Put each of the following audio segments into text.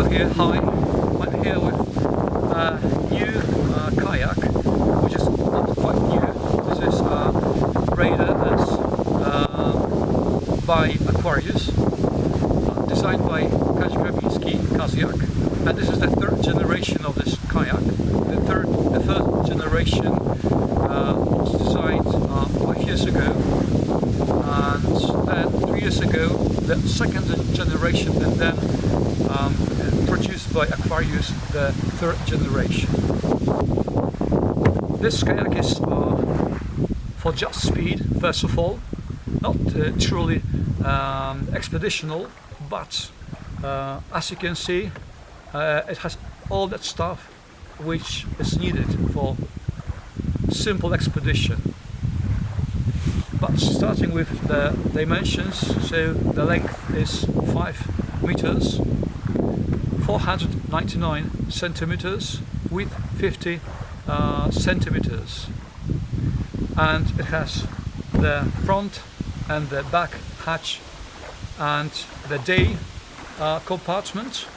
here, hi. I'm here with a new kayak, which is not quite new. This is Raider S by Aquarius, designed by Kaziak, and this is the third generation of this kayak. The first generation was designed 5 years ago, and then 3 years ago the second generation, and then produced by Aquarius, the third generation. This kayak is for just speed, first of all, not truly expeditional, but as you can see, it has all that stuff which is needed for simple expedition. But starting with the dimensions, so the length is 5 meters, 499 centimeters, width 50 centimeters, and it has the front and the back hatch and the day compartment,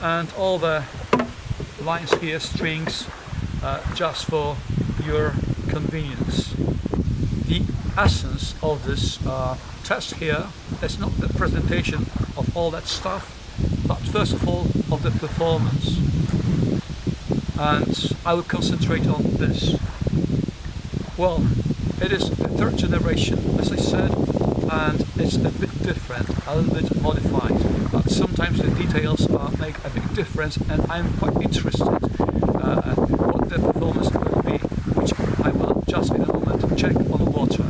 and all the lines here, strings, just for your convenience. The essence of this test here is not the presentation of all that stuff, but first of all of the performance, and I will concentrate on this. Well, it is the third generation, as I said, and it's a bit different, a little bit modified, but sometimes the details make a big difference, and I'm quite interested what the performance will be, which I will just in a moment check on the water.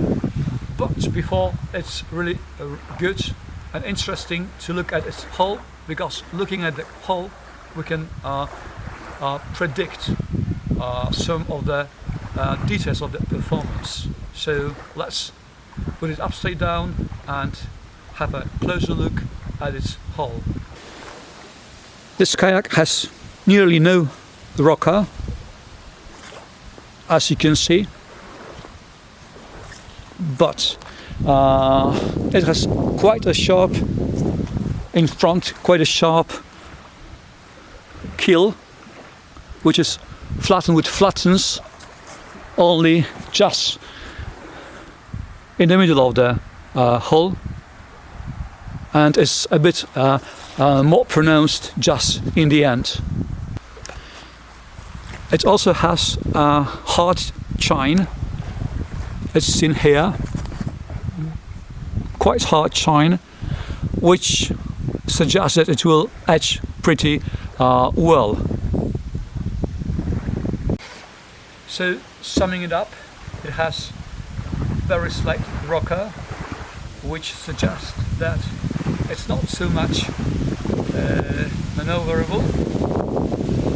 But before, it's really good and interesting to look at its hull, because looking at the hull we can predict some of the details of the performance. So let's put it upside down and have a closer look at its hull. This kayak has nearly no rocker, as you can see, but it has quite a sharp in front, quite a sharp keel, which is flattened with flattens only just in the middle of the hull, and it's a bit more pronounced just in the end. It also has a hard chine, it's seen here, quite hard chine, which suggests that it will edge pretty well. So summing it up, it has very slight rocker, which suggests that it's not so much maneuverable,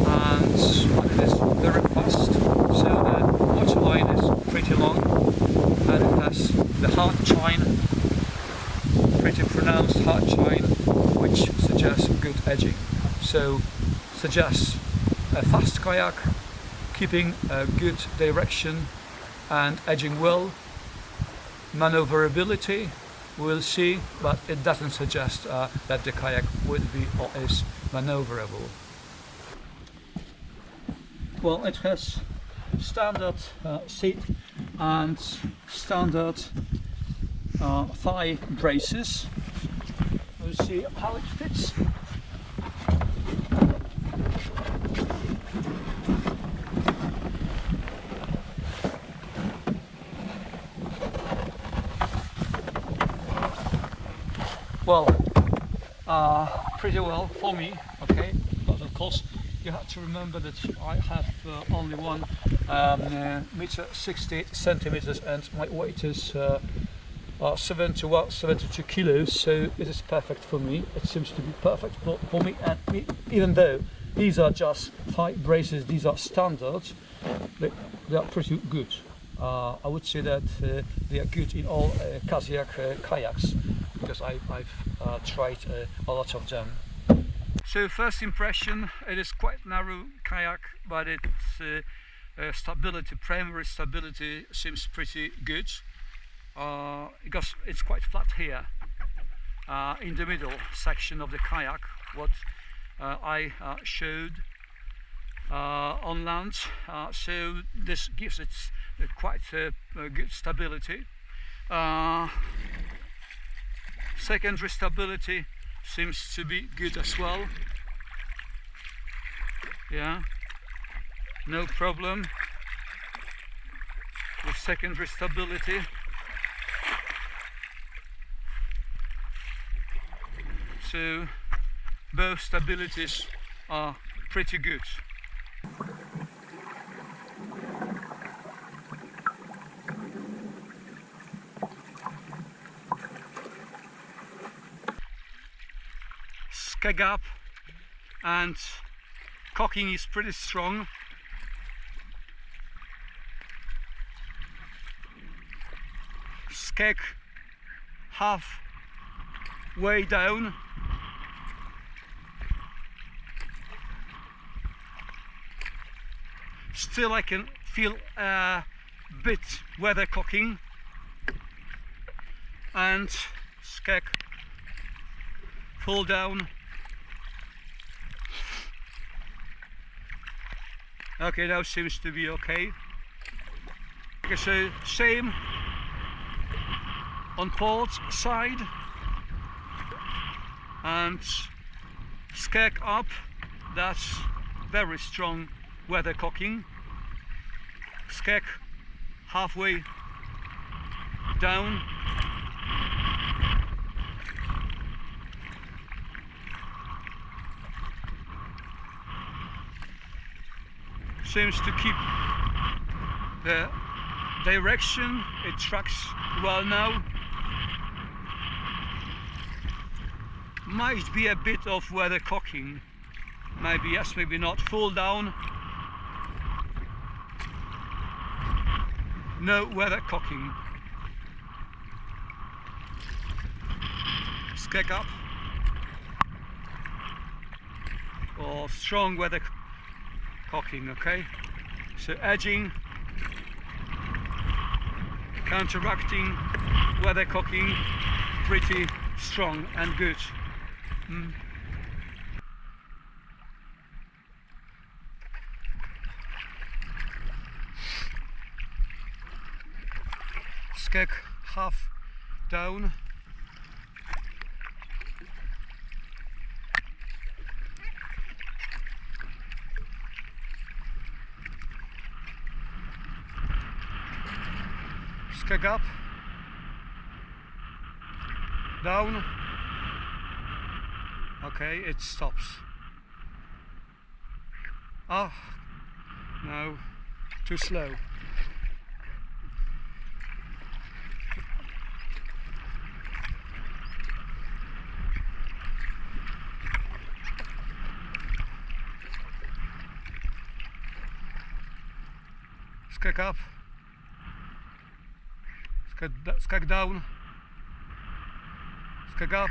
and it is very fast, so the water line is pretty long, and it has the hard chine, pretty pronounced hard chine, which suggests good edging. So suggests a fast kayak, keeping a good direction and edging well. Maneuverability, we'll see, but it doesn't suggest that the kayak would be or is maneuverable. Well, it has standard seat and standard thigh braces. We'll see how it fits. Well, pretty well for me, okay, but of course you have to remember that I have only 1 meter 68 centimeters, and my weight is 72 kilos, so it is perfect for me. It seems to be perfect for me, and even though these are just thigh braces, these are standard, they are pretty good. I would say that they are good in all Kaziak kayaks, because I've tried a lot of them. So first impression, it is quite narrow kayak, but its stability, primary stability seems pretty good, because it's quite flat here in the middle section of the kayak. What I showed on land, so this gives it quite good stability. Secondary stability seems to be good as well. Yeah, no problem with secondary stability. So both stabilities are pretty good. Skeg up and cocking is pretty strong. Skeg half way down. Still I can feel a bit weather cocking, and skeg full down. Okay, now seems to be okay. Okay, so same on port side, and skeg up, that's very strong weather cocking. Skeg halfway down. Seems to keep the direction, it tracks well now. Might be a bit of weather cocking, maybe yes, maybe not. Full down, no weather cocking. Skeg up, or strong weather cocking. Okay, so edging, counteracting weather cocking, pretty strong and good. Skeg half down. Skeg up, down. Okay, it stops. Ah, no, too slow. Skeg up, skeg down, skeg up.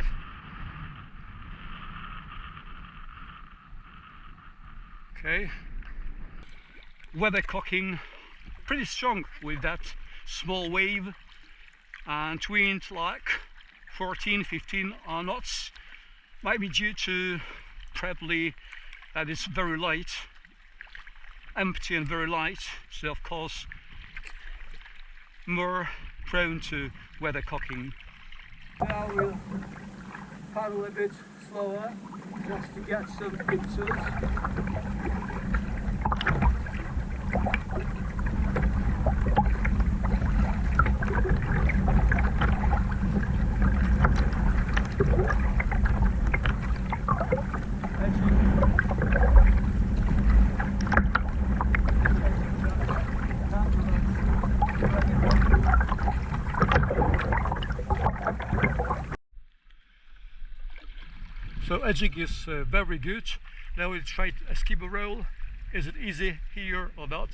Okay, weather cocking pretty strong with that small wave, and wind like 14-15 knots. Might be due to probably that it's very light, empty and very light, so of course more prone to weather cocking. Now we'll paddle a bit slower just to get some pictures. So edging is very good. Now we'll try a skipper roll. Is it easy here or not?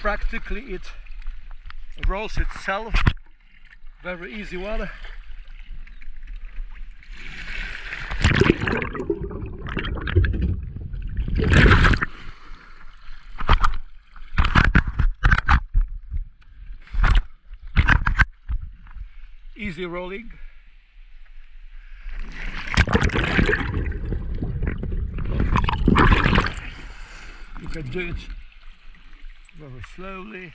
Practically it rolls itself. Very easy one. easy rolling. You can do it very slowly.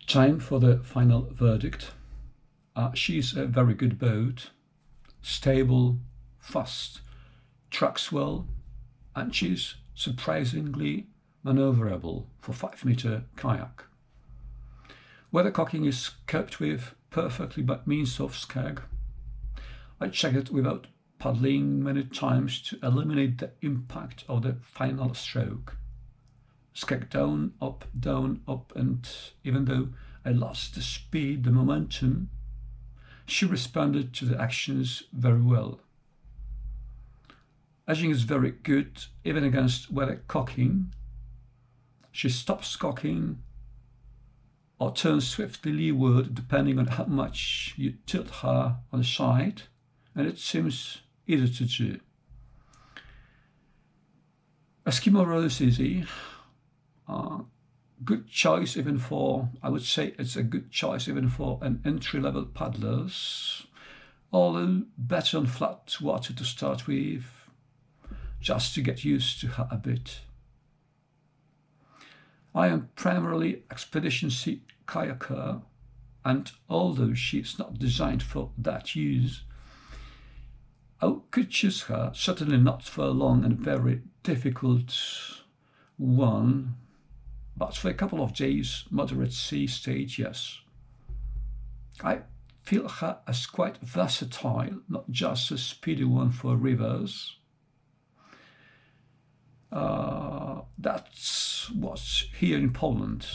Time for the final verdict. She's a very good boat, stable, fast, tracks well, and she's surprisingly maneuverable for 5-meter kayak. Weathercocking is coped with perfectly by means of skeg. I checked it without paddling many times to eliminate the impact of the final stroke. Skeg down, up, and even though I lost the speed, the momentum, she responded to the actions very well. Edging is very good, even against weathercocking. She stops cocking or turns swiftly leeward depending on how much you tilt her on the side, and it seems easy to do. Eskimo roll is easy. Good choice even for, I would say it's a good choice even for an entry-level paddlers, although better on flat water to start with, just to get used to her a bit. I am primarily expedition sea kayaker, and although she's not designed for that use, I could choose her, certainly not for a long and very difficult one, but for a couple of days, moderate sea stage, yes. I feel her as quite versatile, not just a speedy one for rivers. That's what's here in Poland.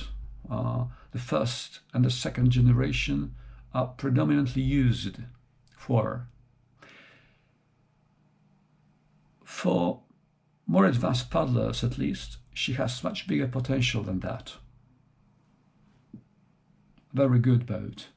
The first and the second generation are predominantly used for. For more advanced paddlers, at least, she has much bigger potential than that. Very good boat.